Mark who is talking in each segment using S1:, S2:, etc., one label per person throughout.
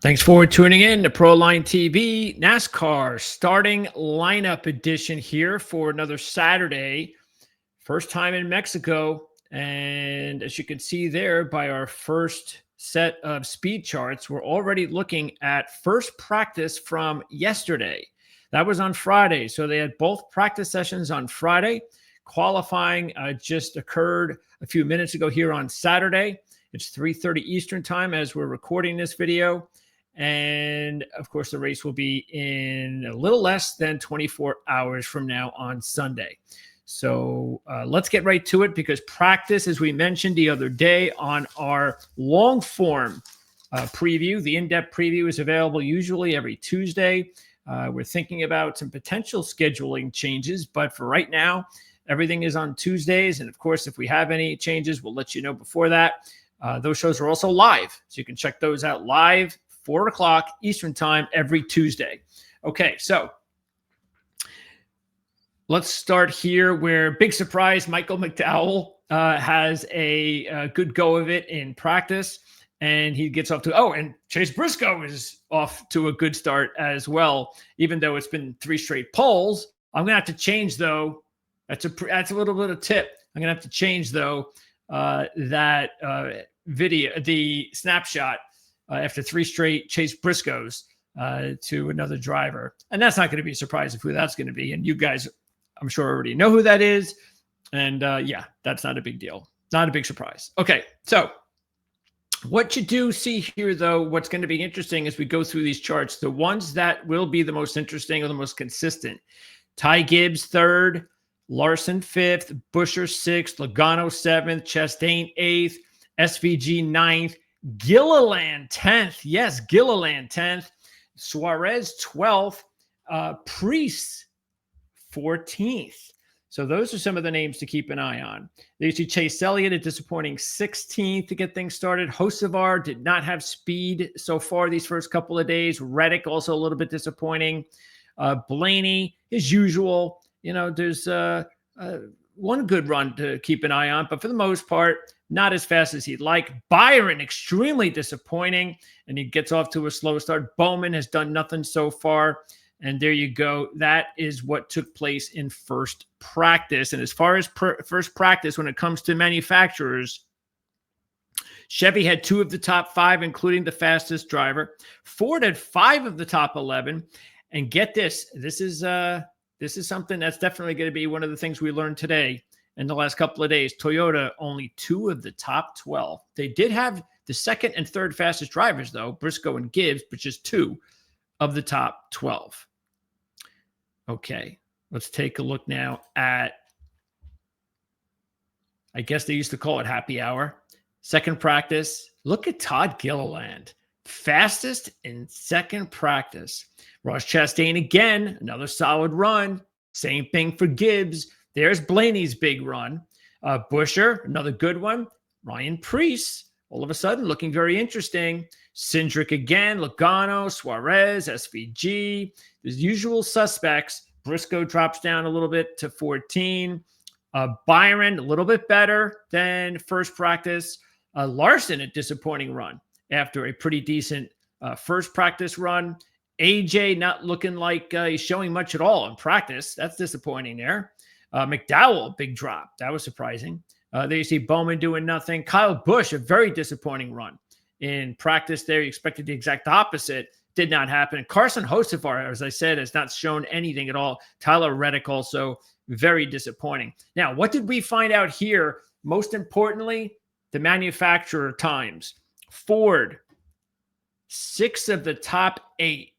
S1: Thanks for tuning in to Proline TV NASCAR starting lineup edition here for another Saturday. First time in Mexico. And as you can see there by our first set of speed charts, we're already looking at first practice from yesterday. That was on Friday. So they had both practice sessions on Friday. Qualifying just occurred a few minutes ago here on Saturday. It's 3:30 Eastern time as we're recording this video. And of course, the race will be in a little less than 24 hours from now on Sunday. So let's get right to it because practice, as we mentioned the other day on our long form preview, the in-depth preview is available usually every Tuesday. We're thinking about some potential scheduling changes, but for right now, everything is on Tuesdays. And of course, if we have any changes, we'll let you know before that. Those shows are also live, so you can check those out live, 4 o'clock Eastern time every Tuesday. Okay, so let's start here where big surprise, Michael McDowell has a good go of it in practice, and he gets off to, and Chase Briscoe is off to a good start as well, even though it's been 3 straight poles. I'm going to have to change, though. That's a little bit of tip. I'm going to have to change, though, that video, the snapshot, after 3 straight Chase Briscoes to another driver. And that's not going to be a surprise of who that's going to be. And you guys, I'm sure, already know who that is. And yeah, that's not a big deal. Not a big surprise. Okay, so what you do see here, though, what's going to be interesting as we go through these charts, the ones that will be the most interesting or the most consistent. Ty Gibbs, 3rd. Larson, 5th. Buescher, 6th. Logano, 7th. Chastain, 8th. SVG, 9th. Gilliland, 10th. Yes, Gilliland, 10th. Suarez, 12th. Priest, 14th. So those are some of the names to keep an eye on. There you see Chase Elliott, a disappointing 16th to get things started. Hocevar did not have speed so far these first couple of days. Reddick also a little bit disappointing. Blaney, as usual. You know, there's one good run to keep an eye on, but for the most part, not as fast as he'd like. Byron, extremely disappointing, and he gets off to a slow start. Bowman has done nothing so far, and there you go. That is what took place in first practice. And as far as first practice, when it comes to manufacturers, Chevy had 2 of the top 5, including the fastest driver. Ford had 5 of the top 11. And get this, this is something that's definitely going to be one of the things we learned today in the last couple of days. Toyota, only 2 of the top 12. They did have the 2nd and 3rd fastest drivers, though, Briscoe and Gibbs, but just 2 of the top 12. Okay, let's take a look now at, I guess they used to call it happy hour. Second practice. Look at Todd Gilliland. Fastest in second practice. Ross Chastain again, another solid run. Same thing for Gibbs. There's Blaney's big run. Buescher, another good one. Ryan Preece, all of a sudden looking very interesting. Cindric again, Logano, Suarez, SVG. The usual suspects. Briscoe drops down a little bit to 14. Byron, a little bit better than first practice. Larson, a disappointing run after a pretty decent first practice run. AJ not looking like he's showing much at all in practice. That's disappointing there. McDowell, big drop. That was surprising. There you see Bowman doing nothing. Kyle Busch, a very disappointing run in practice there. You expected the exact opposite. Did not happen. Carson Hocevar, as I said, has not shown anything at all. Tyler Reddick also very disappointing. Now, what did we find out here? Most importantly, the manufacturer times. Ford, 6 of the top 8.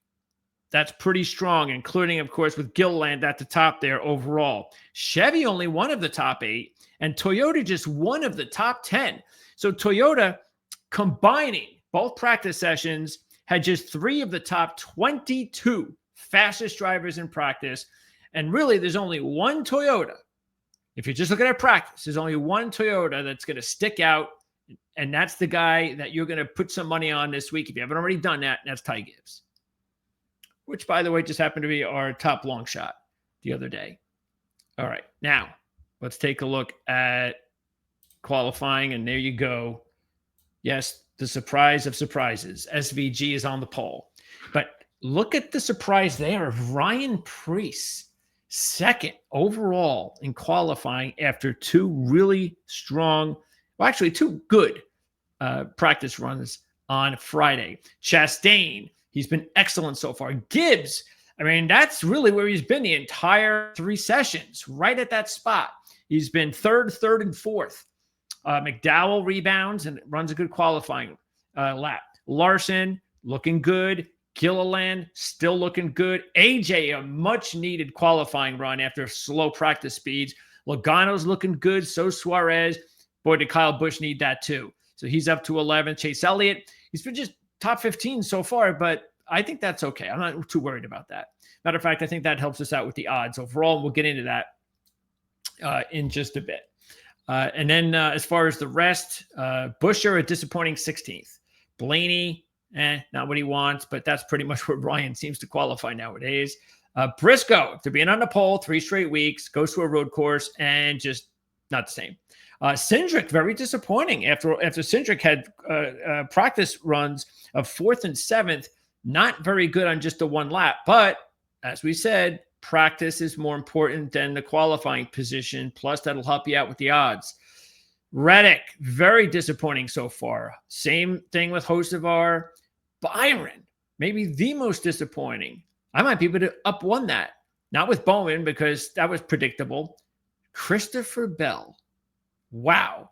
S1: That's pretty strong, including, of course, with Gilliland at the top there overall. Chevy only 1 of the top 8, and Toyota just 1 of the top 10. So Toyota, combining both practice sessions, had just 3 of the top 22 fastest drivers in practice. And really, there's only one Toyota. If you're just looking at practice, there's only one Toyota that's going to stick out, and that's the guy that you're going to put some money on this week if you haven't already done that, and that's Ty Gibbs, which, by the way, just happened to be our top long shot the other day. All right, now let's take a look at qualifying, and there you go. Yes, the surprise of surprises. SVG is on the pole. But look at the surprise there of Ryan Preece, second overall in qualifying after two really strong, well, actually two good practice runs on Friday. Chastain, he's been excellent so far. Gibbs, I mean, that's really where he's been the entire 3 sessions, right at that spot. He's been third, and fourth. McDowell rebounds and runs a good qualifying lap. Larson, looking good. Gilliland, still looking good. AJ, a much-needed qualifying run after slow practice speeds. Logano's looking good. So Suarez. Boy, did Kyle Busch need that too. So he's up to 11. Chase Elliott, he's been just top 15 so far, but I think that's okay. I'm not too worried about that. Matter of fact, I think that helps us out with the odds overall. We'll get into that in just a bit. And then as far as the rest, Buescher, a disappointing 16th. Blaney, not what he wants, but that's pretty much where Ryan seems to qualify nowadays. Briscoe, after being on the pole 3 straight weeks, goes to a road course and just not the same. Cindric, very disappointing after Cindric had practice runs of 4th and 7th, not very good on just the one lap. But as we said, practice is more important than the qualifying position. Plus, that'll help you out with the odds. Reddick, very disappointing so far. Same thing with Hocevar. Byron, maybe the most disappointing. I might be able to up one that. Not with Bowman because that was predictable. Christopher Bell. Wow.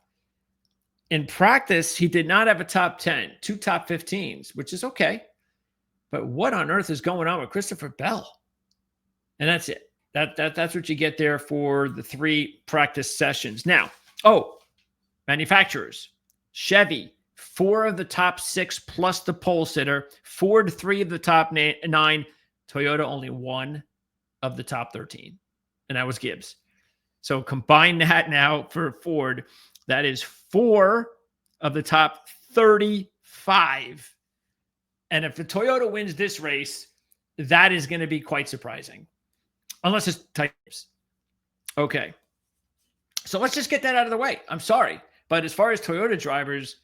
S1: In practice, he did not have a top 10, 2 top 15s, which is okay. But what on earth is going on with Christopher Bell? And that's it. That's what you get there for the 3 practice sessions. Now, manufacturers. Chevy, 4 of the top 6 plus the pole sitter. Ford, 3 of the top 9. Toyota, only 1 of the top 13. And that was Gibbs. So combine that now for Ford. That is 4 of the top 35. And if the Toyota wins this race, that is going to be quite surprising. Unless it's types. Okay. So let's just get that out of the way. I'm sorry. But as far as Toyota drivers,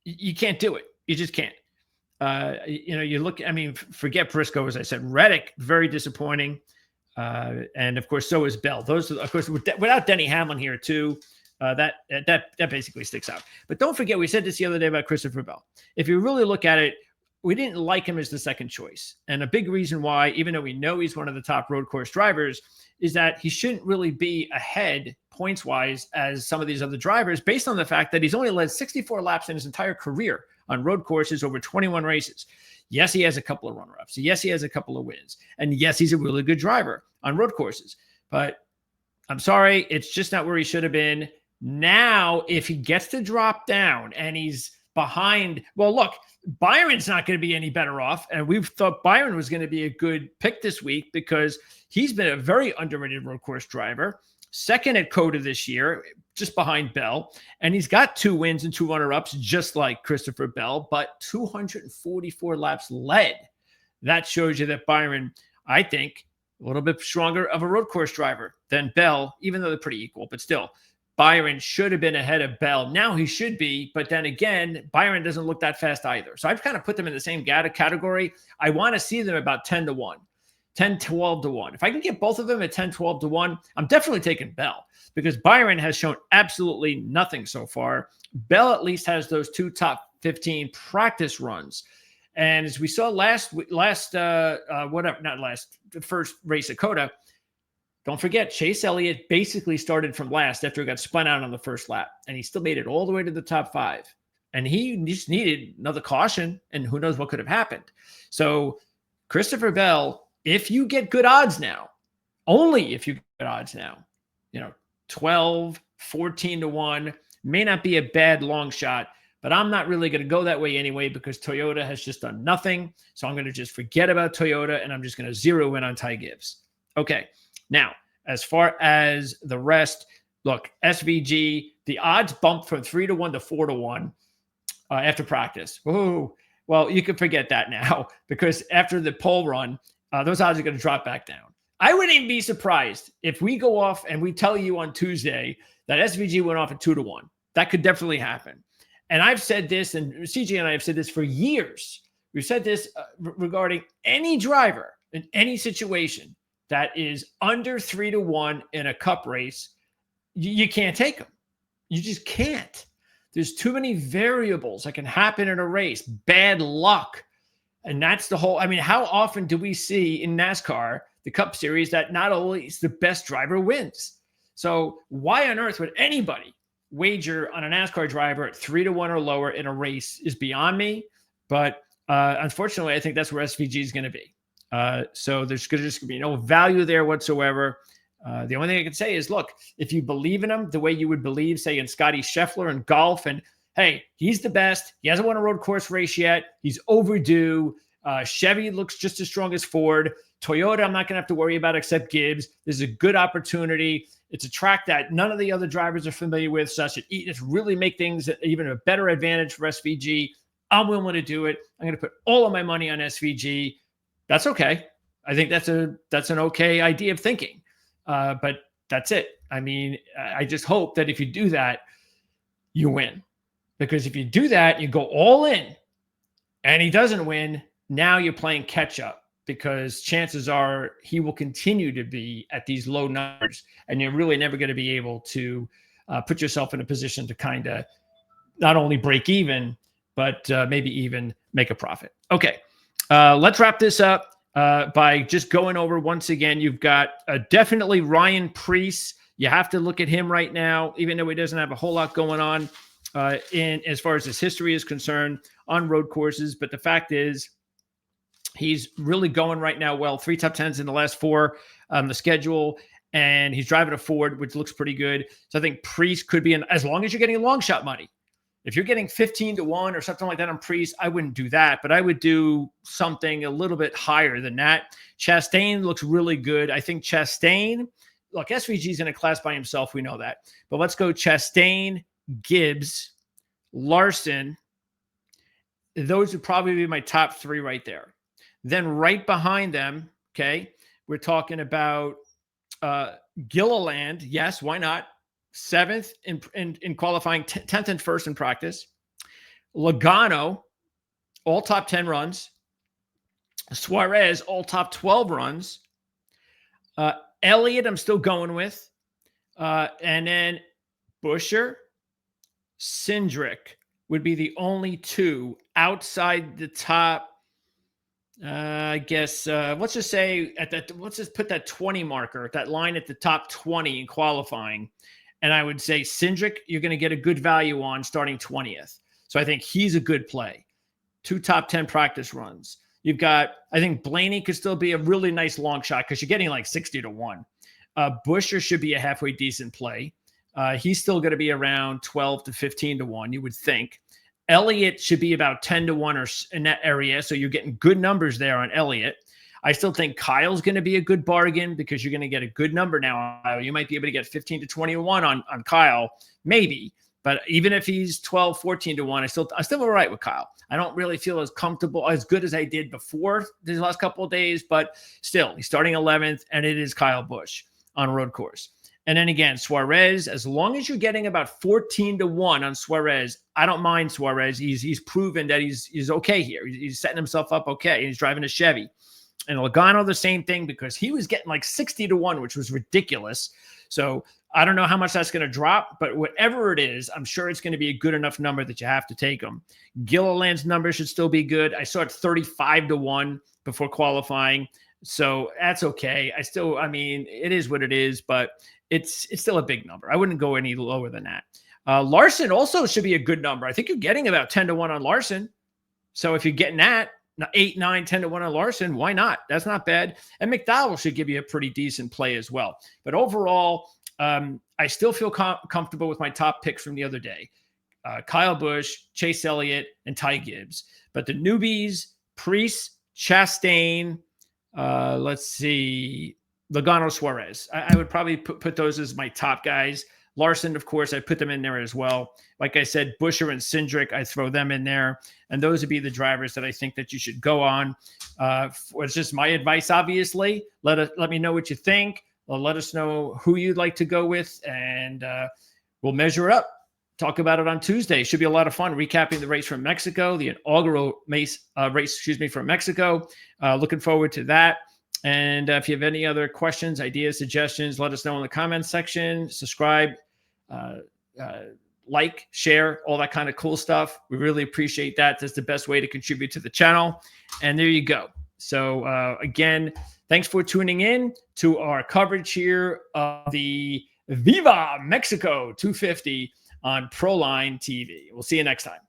S1: you can't do it. You just can't. You look, forget Briscoe, as I said. Reddick, very disappointing. And of course, so is Bell. Those are, of course, without Denny Hamlin here too, that basically sticks out. But don't forget, we said this the other day about Christopher Bell. If you really look at it, we didn't like him as the second choice. And a big reason why, even though we know he's one of the top road course drivers, is that he shouldn't really be ahead points-wise as some of these other drivers based on the fact that he's only led 64 laps in his entire career on road courses over 21 races. Yes, he has a couple of runner-ups. Yes, he has a couple of wins. And yes, he's a really good driver on road courses. But I'm sorry, it's just not where he should have been. Now, if he gets to drop down and he's behind, well, look, Byron's not going to be any better off. And we thought Byron was going to be a good pick this week because he's been a very underrated road course driver. Second at COTA this year, just behind Bell. And he's got 2 wins and 2 runner-ups, just like Christopher Bell, but 244 laps led. That shows you that Byron, I think, a little bit stronger of a road course driver than Bell, even though they're pretty equal, but still. Byron should have been ahead of Bell. Now he should be, but then again, Byron doesn't look that fast either. So I've kind of put them in the same category. I want to see them about 10-1, 10-12-1. If I can get both of them at 10-12-1, I'm definitely taking Bell because Byron has shown absolutely nothing so far. Bell at least has those 2 top 15 practice runs. And as we saw the first race at COTA, don't forget, Chase Elliott basically started from last after he got spun out on the first lap, and he still made it all the way to the top 5. And he just needed another caution, and who knows what could have happened. So Christopher Bell, if you get good odds now, only if you get good odds now, 12, 14-1, may not be a bad long shot, but I'm not really going to go that way anyway because Toyota has just done nothing. So I'm going to just forget about Toyota, and I'm just going to zero in on Ty Gibbs. Okay. Now, as far as the rest, look, SVG, the odds bumped from 3-1 to 4-1 after practice. Whoa. Well, you can forget that now because after the pole run, those odds are going to drop back down. I wouldn't even be surprised if we go off and we tell you on Tuesday that SVG went off at 2-1. That could definitely happen. And I've said this, and CJ and I have said this for years. We've said this regarding any driver in any situation that is under 3-1 in a cup race. You can't take them. You just can't. There's too many variables that can happen in a race. Bad luck. And that's the whole, I mean, how often do we see in NASCAR, the Cup Series, that not always the best driver wins? So why on earth would anybody wager on a NASCAR driver at 3-1 or lower in a race is beyond me. But unfortunately, I think that's where SVG is going to be. So there's just going to be no value there whatsoever. The only thing I can say is, look, if you believe in him the way you would believe, say, in Scotty Scheffler in golf, and hey, he's the best. He hasn't won a road course race yet. He's overdue. Chevy looks just as strong as Ford. Toyota, I'm not going to have to worry about except Gibbs. This is a good opportunity. It's a track that none of the other drivers are familiar with, so it's really make things even a better advantage for SVG. I'm willing to do it. I'm going to put all of my money on SVG. That's okay. I think that's an okay idea of thinking. But that's it. I mean, I just hope that if you do that, you win. Because if you do that, you go all in and he doesn't win, now you're playing catch up, because chances are he will continue to be at these low numbers, and you're really never going to be able to put yourself in a position to kind of not only break even, but maybe even make a profit. Okay, let's wrap this up by just going over once again. You've got definitely Ryan Preece. You have to look at him right now, even though he doesn't have a whole lot going on in as far as his history is concerned on road courses. But the fact is, he's really going right now well. 3 top 10s in the last 4 on the schedule, and he's driving a Ford, which looks pretty good. So I think Preece could be as long as you're getting long shot money. If you're getting 15-1 or something like that on Preece, I wouldn't do that, but I would do something a little bit higher than that. Chastain looks really good. I think Chastain, look, SVG's in a class by himself. We know that, but let's go Chastain, Gibbs, Larson. Those would probably be my top 3 right there. Then right behind them, okay, we're talking about Gilliland. Yes, why not? 7th in qualifying, 10th and 1st in practice. Logano, all top 10 runs. Suarez, all top 12 runs. Elliott, I'm still going with. And then Buescher, Cindric would be the only 2 outside the top. I guess let's just say let's just put that 20 marker, that line at the top 20 in qualifying. And I would say Cindric, you're going to get a good value on starting 20th. So I think he's a good play. 2 top 10 practice runs. You've got, I think Blaney could still be a really nice long shot because you're getting like 60-1. Buescher should be a halfway decent play. He's still going to be around 12 to 15-1, you would think. Elliott should be about 10-1 or in that area. So you're getting good numbers there on Elliott. I still think Kyle's going to be a good bargain because you're going to get a good number now. You might be able to get 15-21 on Kyle, maybe. But even if he's 12, 14-1, I still all right with Kyle. I don't really feel as comfortable, as good as I did before these last couple of days, but still, he's starting 11th, and it is Kyle Busch on a road course. And then again, Suarez, as long as you're getting about 14-1 on Suarez, I don't mind Suarez. He's proven that he's okay here. He's setting himself up okay. He's driving a Chevy. And Logano, the same thing, because he was getting like 60-1, which was ridiculous. So I don't know how much that's going to drop, but whatever it is, I'm sure it's going to be a good enough number that you have to take him. Gilliland's number should still be good. I saw it 35-1 before qualifying. So that's okay. I mean, it is what it is, but it's still a big number. I wouldn't go any lower than that. Larson also should be a good number. I think you're getting about 10-1 on Larson. So if you're getting that, 8, 9, 10-1 on Larson, why not? That's not bad. And McDowell should give you a pretty decent play as well. But overall, I still feel comfortable with my top picks from the other day. Kyle Busch, Chase Elliott, and Ty Gibbs. But the newbies, Preece, Chastain, let's see, Logano, Suarez. I would probably put those as my top guys. Larson, of course, I put them in there as well. Like I said, Buescher and Cindric, I throw them in there. And those would be the drivers that I think that you should go on. It's just my advice, obviously. Let me know what you think. Let us know who you'd like to go with, and we'll measure up. talk about it on Tuesday. Should be a lot of fun recapping the race from Mexico, the inaugural race, from Mexico. Looking forward to that. And if you have any other questions, ideas, suggestions, let us know in the comments section. Subscribe, like, share, all that kind of cool stuff. We really appreciate that. That's the best way to contribute to the channel. And there you go. So again, thanks for tuning in to our coverage here of the Viva Mexico 250 on Proline TV. We'll see you next time.